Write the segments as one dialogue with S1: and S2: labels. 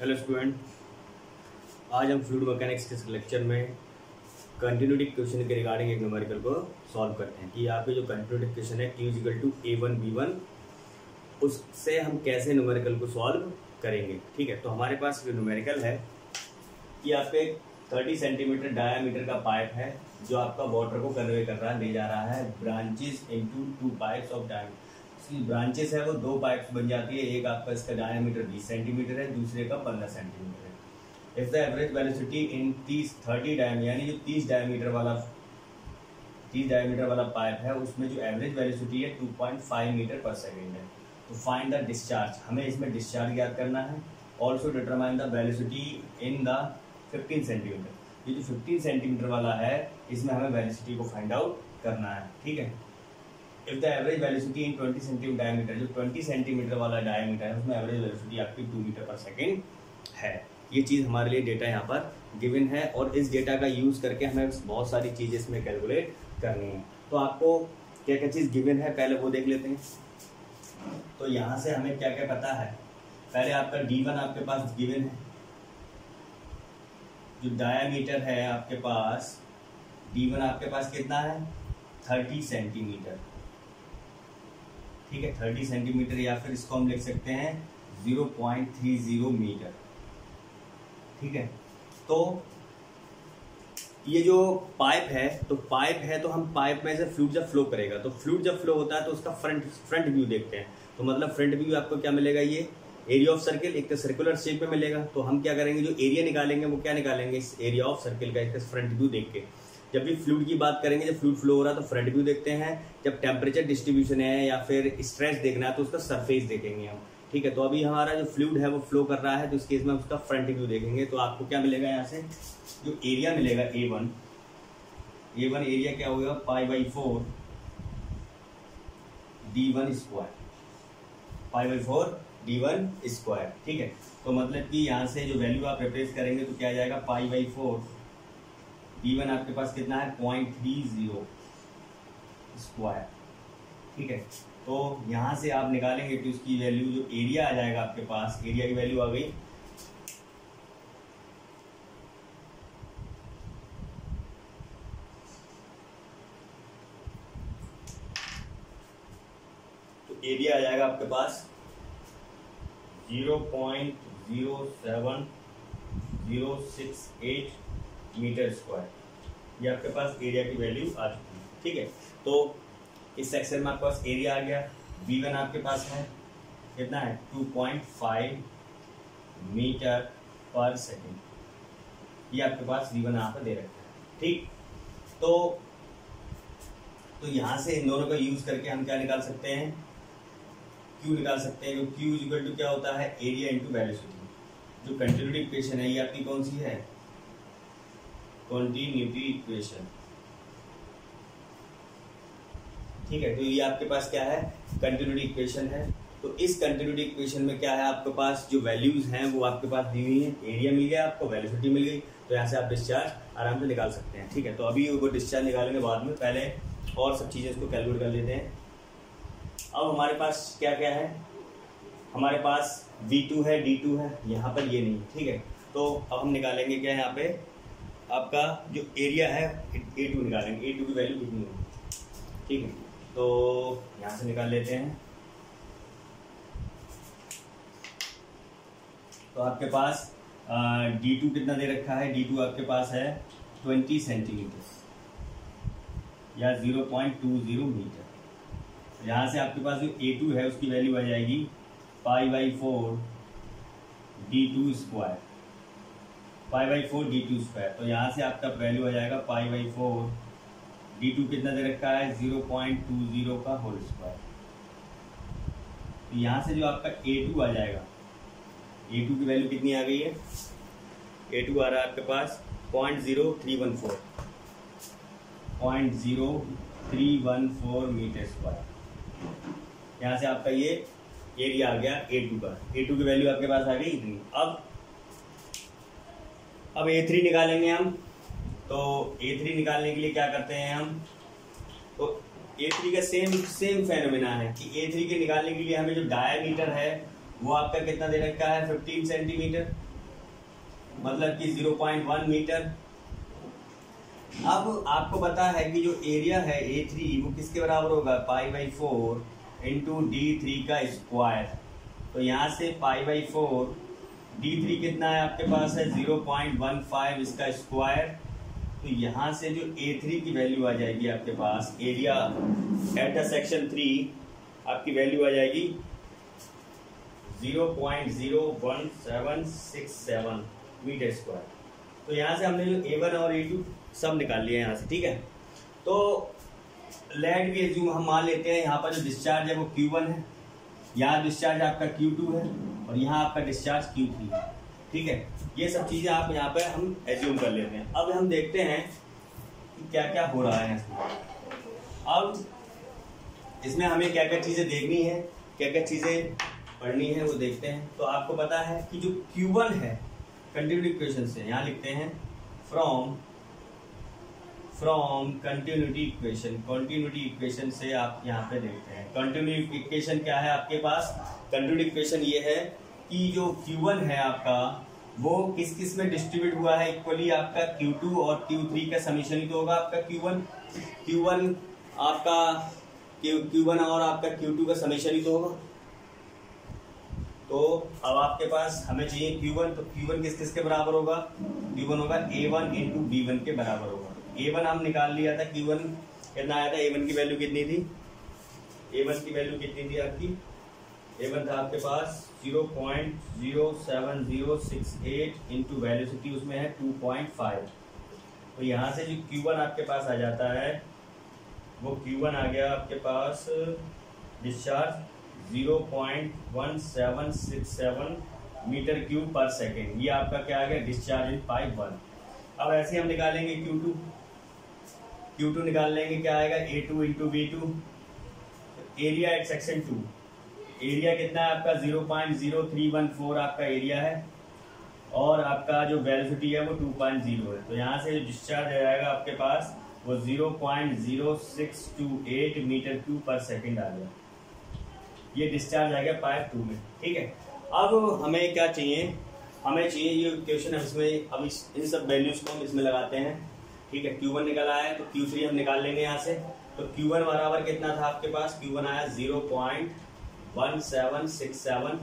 S1: Hello student, आज हम fluid mechanics के लेक्चर में कंटिन्यूटी क्वेश्चन के रिगार्डिंग एक न्यूमेरिकल को सॉल्व करते हैं कि यहाँ पे जो कंटिन्यूटी क्वेश्चन है Q = A1 B1, उससे हम कैसे न्यूमेरिकल को सॉल्व करेंगे। ठीक है, तो हमारे पास जो न्यूमेरिकल है कि आपके 30 सेंटीमीटर डायामीटर का पाइप है जो आपका वाटर को कन्वे कर रहा है, ले जा रहा है branches into 2 pipes of diameter. Branches है वो 2 पाइप्स बन जाती है, एक आपका इसका डायमीटर 20 सेंटीमीटर है, दूसरे का 15 सेंटीमीटर है। If the average velocity in 30 diameter, यानी जो 30 डायमीटर वाला पाइप है उसमें जो एवरेज वेलोसिटी है 2.5 मीटर पर सेकेंड है। तो फाइंड द डिस्चार्ज, हमें इसमें डिस्चार्ज ज्ञात करना है। Also determine the velocity in the 15 centimetre, ये जो 15 सेंटीमीटर वाला है इसमें हमें वेलोसिटी को फाइंड आउट करना है। ठीक है, if the average velocity in 20 centimetre diameter, जो 20 सेंटीमीटर वाला डायमीटर है उसमें एवरेज वेलोसिटी आपकी 2 मीटर पर सेकेंड है। ये चीज़ हमारे लिए डेटा यहाँ पर गिवन है और इस डेटा का यूज़ करके हमें बहुत सारी चीज़ें इसमें कैलकुलेट करनी है। तो आपको क्या क्या चीज़ गिवन है पहले वो देख लेते हैं। तो यहाँ से हमें क्या क्या पता है, पहले आपका D1 आपके पास गिवन है, जो डायामीटर है आपके पास D1 आपके पास कितना है 30 सेंटीमीटर। ठीक है, 30 सेंटीमीटर, या फिर इसको हम लिख सकते हैं 0.30 मीटर। ठीक है, तो ये जो पाइप है तो हम पाइप में से फ्लूइड जब फ्लो करेगा, तो फ्लूइड जब फ्लो होता है तो उसका फ्रंट व्यू देखते हैं। तो मतलब फ्रंट व्यू आपको क्या मिलेगा, ये एरिया ऑफ सर्किल एक तो सर्कुलर शेप में मिलेगा। तो हम क्या करेंगे, जो एरिया निकालेंगे वो क्या निकालेंगे, इस एरिया ऑफ सर्किल का एक फ्रंट व्यू देख के। जब भी फ्लूइड की बात करेंगे, जब फ्लूइड फ्लो हो रहा है तो फ्रंट व्यू देखते हैं, जब टेम्परेचर डिस्ट्रीब्यूशन है या फिर स्ट्रेस देखना है तो उसका सरफेस देखेंगे हम। ठीक है, तो अभी हमारा जो फ्लूइड है वो फ्लो कर रहा है तो इस केस में उसका फ्रंट व्यू देखेंगे। तो आपको क्या मिलेगा, यहाँ से जो एरिया मिलेगा A1 एरिया क्या होगा π/4 D1 स्क्वायर, π/4 D1 स्क्वायर। ठीक है, तो मतलब कि यहाँ से जो वैल्यू आप रिप्लेस करेंगे तो क्या आ जाएगा π/4 D1 आपके पास कितना है 0.30 स्क्वायर। ठीक है, तो यहाँ से आप निकालेंगे तो इसकी वैल्यू जो एरिया आ जाएगा आपके पास, एरिया की वैल्यू आ गई तो एरिया आ जाएगा आपके पास 0.07068 मीटर स्क्वायर। ये आपके पास एरिया की वैल्यू आ चुकी है। ठीक है, तो इस सेक्शन में आपके पास एरिया आ गया। V1 आपके पास है कितना है 2.5 मीटर पर सेकेंड, ये आपके पास V1 यहाँ पर दे रखा है। ठीक, तो यहाँ से इन दोनों का यूज करके हम क्या निकाल सकते हैं, Q निकाल सकते हैं। Q = क्या होता है, एरिया इंटू वेलोसिटी। जो कंटिन्यूटी इक्वेशन है ये आपकी कौन सी है, कंटिन्यूटी इक्वेशन। ठीक है, तो ये आपके पास क्या है, कंटिन्यूटी इक्वेशन है। तो इस कंटिन्यूटी इक्वेशन में क्या है, आपके पास जो वैल्यूज हैं वो आपके पास दी हुई है। एरिया मिल गया आपको, वेलोसिटी मिल गई, तो यहाँ से आप डिस्चार्ज आराम से निकाल सकते हैं। ठीक है, तो अभी वो डिस्चार्ज निकालेंगे बाद में, पहले और सब चीज़ें इसको कैलकुलेट कर लेते हैं। अब हमारे पास क्या क्या है, हमारे पास V2 है, D2 है, यहाँ पर ये नहीं। ठीक है, तो अब हम निकालेंगे क्या, यहाँ पे आपका जो एरिया है A2 निकालेंगे, A2 की वैल्यू कितनी होगी। ठीक है, तो यहाँ से निकाल लेते हैं। तो आपके पास D2 कितना दे रखा है, D2 आपके पास है 20 सेंटीमीटर या 0.20 मीटर। यहाँ से आपके पास जो A2 है उसकी वैल्यू आ जाएगी π/4 D2 स्क्वायर, π/4 D2 स्क्वायर। तो यहाँ से आपका वैल्यू आ जाएगा π/4 D2 कितना दे रखा है 0.20 का होल स्क्वायर। तो यहाँ से जो आपका A2 आ जाएगा, A2 की वैल्यू कितनी आ गई है, A2 आ रहा है आपके पास 0.0314 मीटर स्क्वायर। यहाँ से आपका ये एरिया आ गया A2 का, A2 की वैल्यू आपके पास आ गई इतनी। अब A3 निकालेंगे हम। तो A3 निकालने के लिए क्या करते हैं हम, तो A3 का सेम फेनोमेना है कि A3 के निकालने के लिए हमें जो डायामीटर है वो आपका कितना दे रखा है 15 सेंटीमीटर, मतलब कि 0.1 मीटर। अब आपको पता है कि जो एरिया है A3 वो किसके बराबर होगा, π/4 इंटू D3 का स्क्वायर। तो यहाँ से π/4, D3 कितना है आपके पास है 0.15 इसका स्क्वायर। तो यहाँ से जो A3 की वैल्यू आ जाएगी आपके पास, एरिया एट द सेक्शन 3 आपकी वैल्यू आ जाएगी 0.01767 मीटर स्क्वायर। तो यहाँ से हमने जो A1 और A2 सब निकाल लिया यहाँ से, ठीक है। तो लेट भी एज्यूम हम मान लेते हैं यहाँ पर जो डिस्चार्ज है वो Q1 है, यहाँ डिस्चार्ज आपका Q2 है और यहाँ आपका डिस्चार्ज Q3 है, ठीक है। ये सब चीज़ें आप यहाँ पे हम एज्यूम कर लेते हैं। अब हम देखते हैं कि क्या क्या हो रहा है इसमें। अब इसमें हमें क्या क्या चीज़ें देखनी है, क्या क्या चीज़ें पढ़नी है वो देखते हैं। तो आपको पता है कि जो Q1 है कंटिन्यूटी इक्वेशन से, यहाँ लिखते हैं फ्रॉम कंटिन्यूटी इक्वेशन से आप यहाँ पे देखते हैं। कंटिन्यूटी इक्वेशन क्या है आपके पास, कंटिन्यूटी इक्वेशन ये है कि जो Q1 है आपका वो किस किस में डिस्ट्रीब्यूट हुआ है इक्वली, आपका Q2 और Q3 का समीशन ही तो होगा आपका Q1 आपका Q1 और आपका Q2 का समीशन ही तो होगा। तो अब आपके पास हमें चाहिए Q1, तो Q1 किस किस के बराबर होगा, Q1 होगा A1 इंटू B1 के बराबर होगा। A1 हम निकाल लिया था, Q1 कितना आया था, A1 की वैल्यू कितनी थी, A1 की वैल्यू कितनी थी आपकी, A1 था आपके पास 0.07068 इंटू वेलोसिटी उसमें है 2.5। तो यहाँ से जो Q1 आपके पास आ जाता है वो Q1 आ गया आपके पास डिस्चार्ज 0.1767 मीटर क्यूब पर सेकेंड। ये आपका क्या आ गया, डिस्चार्ज इन पाइप 1। अब ऐसे हम निकालेंगे Q2 निकाल लेंगे, क्या आएगा A2 into B2। Area at section 2, area कितना है आपका 0.0314 आपका एरिया है और आपका जो वेलोसिटी है वो 2.0 है। तो यहाँ से जो डिस्चार्ज आ जाएगा आपके पास वो 0.0628 मीटर क्यूब पर सेकेंड आ गया। ये डिस्चार्ज आ गया पाइप 2 में, ठीक है। अब हमें क्या चाहिए, हमें चाहिए ये इक्वेशन हम इसमें, अब इन सब वैल्यूज को हम इसमें लगाते हैं, ठीक है। Q1 निकल आया है तो Q3 हम निकाल लेंगे यहाँ से। तो Q1 बराबर कितना था आपके पास, Q1 आया 0.1767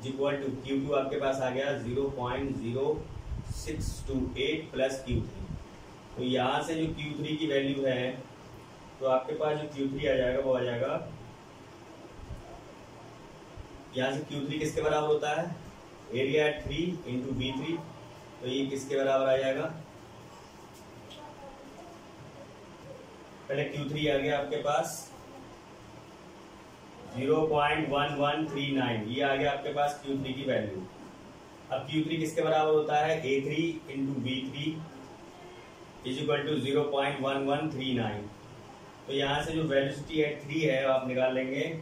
S1: इक्वल टू Q2 आपके पास आ गया 0.0628 प्लस Q3। तो यहाँ से जो Q3 की वैल्यू है तो आपके पास जो Q3 आ जाएगा वो आ जाएगा, यहाँ से Q3 किसके बराबर होता है, एरिया एट 3 इंटू B3। तो ये किसके बराबर आ जाएगा, पहले Q3 आ गया आपके पास 0.1139, ये आ गया आपके पास Q3 की वैल्यू। अब Q3 किसके बराबर होता है, A3 into B3 is equal to 0.1139। तो यहाँ से जो वेलोसिटी एट 3 है आप निकाल लेंगे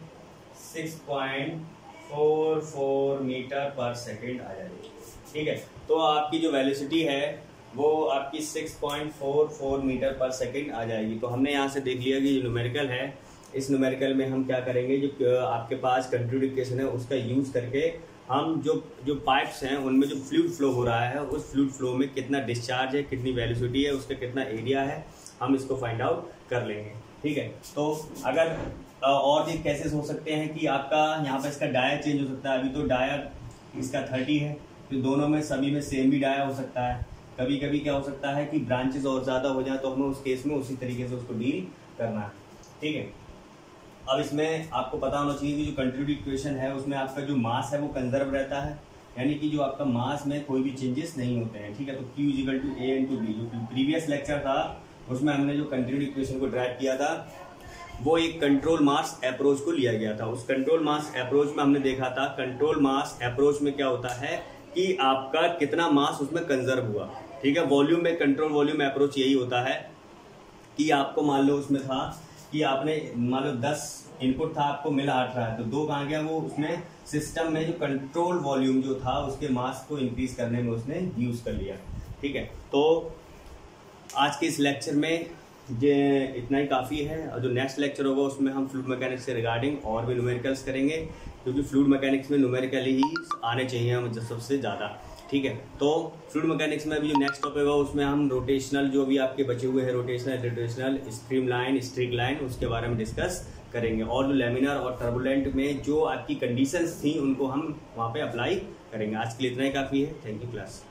S1: 6.44 मीटर पर सेकेंड आ जाएगी, ठीक है। तो आपकी जो वेलोसिटी है वो आपकी 6.44 मीटर पर सेकेंड आ जाएगी। तो हमने यहाँ से देख लिया कि जो न्यूमेरिकल है, इस न्यूमेरिकल में हम क्या करेंगे, जो आपके पास कंटिन्यूटी इक्वेशन है उसका यूज करके हम जो पाइप्स हैं उनमें जो फ्लूइड फ्लो हो रहा है उस फ्लूइड फ्लो में कितना डिस्चार्ज है, कितनी वेलोसिटी है, उसका कितना एरिया है, हम इसको फाइंड आउट कर लेंगे, ठीक है। तो अगर और ये कैसे हो सकते हैं कि आपका यहाँ पर इसका डाया चेंज हो सकता है। अभी तो डाया इसका 30 है, तो दोनों में सभी में सेम भी डाया हो सकता है। कभी कभी क्या हो सकता है कि ब्रांचेस और ज़्यादा हो जाए तो हमें उस केस में उसी तरीके से उसको डील करना है, ठीक है। अब इसमें आपको पता होना चाहिए कि जो कंटिन्यूटी इक्वेशन है उसमें आपका जो मास है वो कंजर्व रहता है, यानी कि जो आपका मास में कोई भी चेंजेस नहीं होते हैं, ठीक है। तो Q equal to A into B, जो प्रीवियस लेक्चर था उसमें हमने जो कंटिन्यूटी इक्वेशन को ड्राइव किया था वो एक कंट्रोल मास अप्रोच को लिया गया था। उस कंट्रोल मास अप्रोच में हमने देखा था, कंट्रोल मास अप्रोच में क्या होता है कि आपका कितना मास उसमें कंजर्व हुआ, ठीक है। वॉल्यूम में कंट्रोल वॉल्यूम अप्रोच यही होता है कि आपको मान लो उसमें था कि आपने मान लो 10 इनपुट था, आपको मिला 18 तो 2 कहाँ गया, वो उसमें सिस्टम में जो कंट्रोल वॉल्यूम जो था उसके मास को इंक्रीज करने में उसने यूज कर लिया, ठीक है। तो आज के इस लेक्चर में ये इतना ही काफ़ी है, और जो नेक्स्ट लेक्चर होगा उसमें हम फ्लूइड मैकेनिक्स से रिगार्डिंग और भी न्यूमेरिकल्स करेंगे, क्योंकि फ्लूइड मैकेनिक्स में न्यूमेरिकल ही आने चाहिए हम सबसे ज़्यादा, ठीक है। ठीक है। तो फ्लूइड मैकेनिक्स में अभी जो नेक्स्ट टॉपिक होगा उसमें हम रोटेशनल जो भी आपके बचे हुए हैं रोटेशनल स्ट्रीमलाइन स्ट्रिक लाइन उसके बारे में डिस्कस करेंगे, और जो लैमिनार और टर्बुलेंट में जो आपकी कंडीशंस थी उनको हम वहाँ पे अप्लाई करेंगे। आज के लिए इतना ही काफ़ी है। Thank you class.